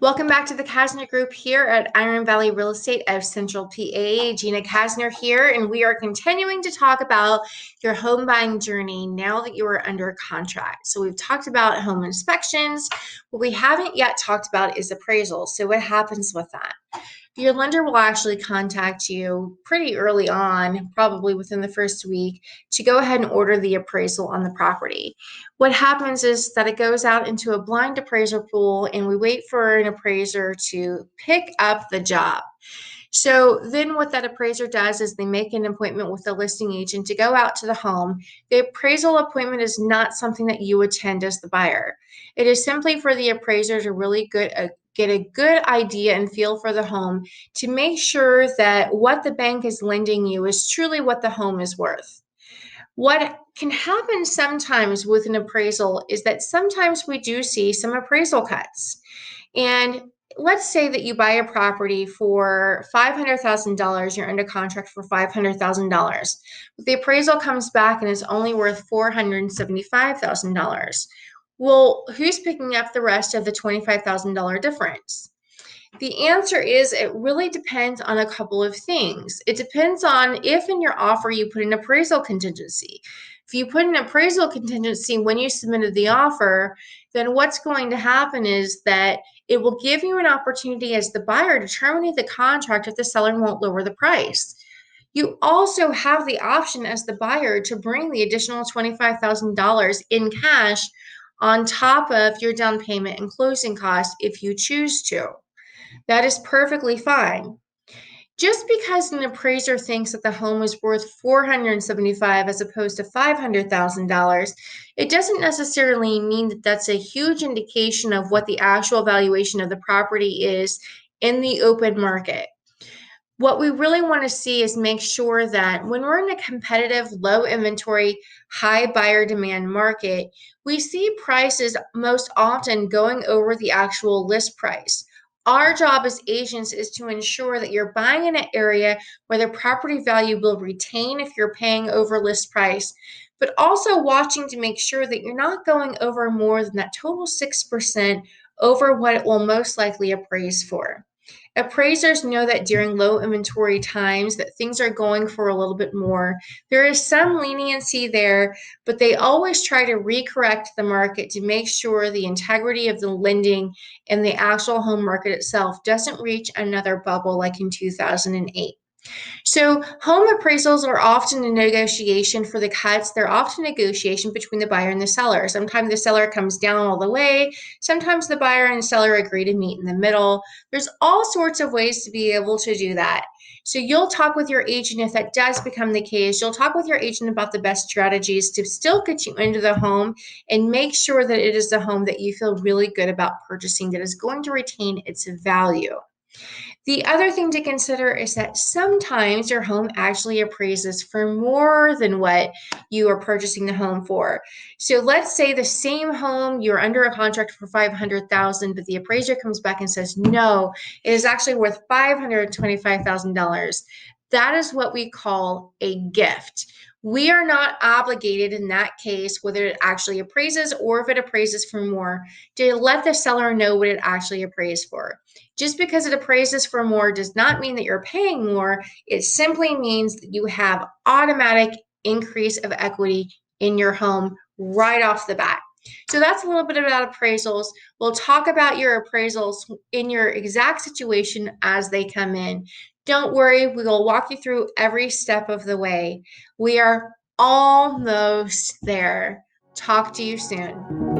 Welcome back to the Kasner Group here at Iron Valley Real Estate of Central PA. Gina Kasner here, and we are continuing to talk about your home buying journey now that you are under contract. So we've talked about home inspections. What we haven't yet talked about is appraisals. So what happens with that? Your lender will actually contact you pretty early on, probably within the first week, to go ahead and order the appraisal on the property. What happens is that it goes out into a blind appraiser pool, and we wait for an appraiser to pick up the job. So then what that appraiser does is they make an appointment with the listing agent to go out to the home. The appraisal appointment is not something that you attend as the buyer. It is simply for the appraiser to really get a good idea and feel for the home to make sure that what the bank is lending you is truly what the home is worth. What can happen sometimes with an appraisal is that sometimes we do see some appraisal cuts. And let's say that you buy a property for $500,000, you're under contract for $500,000. But the appraisal comes back and is only worth $475,000. Well, who's picking up the rest of the $25,000 difference? The answer is it really depends on a couple of things. It depends on if in your offer you put an appraisal contingency. If you put an appraisal contingency when you submitted the offer, then what's going to happen is that it will give you an opportunity as the buyer to terminate the contract if the seller won't lower the price. You also have the option as the buyer to bring the additional $25,000 in cash on top of your down payment and closing costs if you choose to. That is perfectly fine. Just because an appraiser thinks that the home is worth $475,000 as opposed to $500,000, it doesn't necessarily mean that that's a huge indication of what the actual valuation of the property is in the open market. What we really want to see is make sure that when we're in a competitive, low inventory, high buyer demand market, we see prices most often going over the actual list price. Our job as agents is to ensure that you're buying in an area where the property value will retain if you're paying over list price, but also watching to make sure that you're not going over more than that total 6% over what it will most likely appraise for. Appraisers know that during low inventory times that things are going for a little bit more. There is some leniency there, but they always try to recorrect the market to make sure the integrity of the lending and the actual home market itself doesn't reach another bubble like in 2008. So home appraisals are often a negotiation for the cuts. They're often a negotiation between the buyer and the seller. Sometimes the seller comes down all the way. Sometimes the buyer and seller agree to meet in the middle. There's all sorts of ways to be able to do that. So you'll talk with your agent if that does become the case. You'll talk with your agent about the best strategies to still get you into the home and make sure that it is the home that you feel really good about purchasing that is going to retain its value. The other thing to consider is that sometimes your home actually appraises for more than what you are purchasing the home for. So let's say the same home, you're under a contract for $500,000, but the appraiser comes back and says, no, it is actually worth $525,000. That is what we call a gift. We are not obligated in that case, whether it actually appraises or if it appraises for more, to let the seller know what it actually appraised for. Just because it appraises for more does not mean that you're paying more. It simply means that you have automatic increase of equity in your home right off the bat. So that's a little bit about appraisals. We'll talk about your appraisals in your exact situation as they come in. Don't worry, we will walk you through every step of the way. We are almost there. Talk to you soon.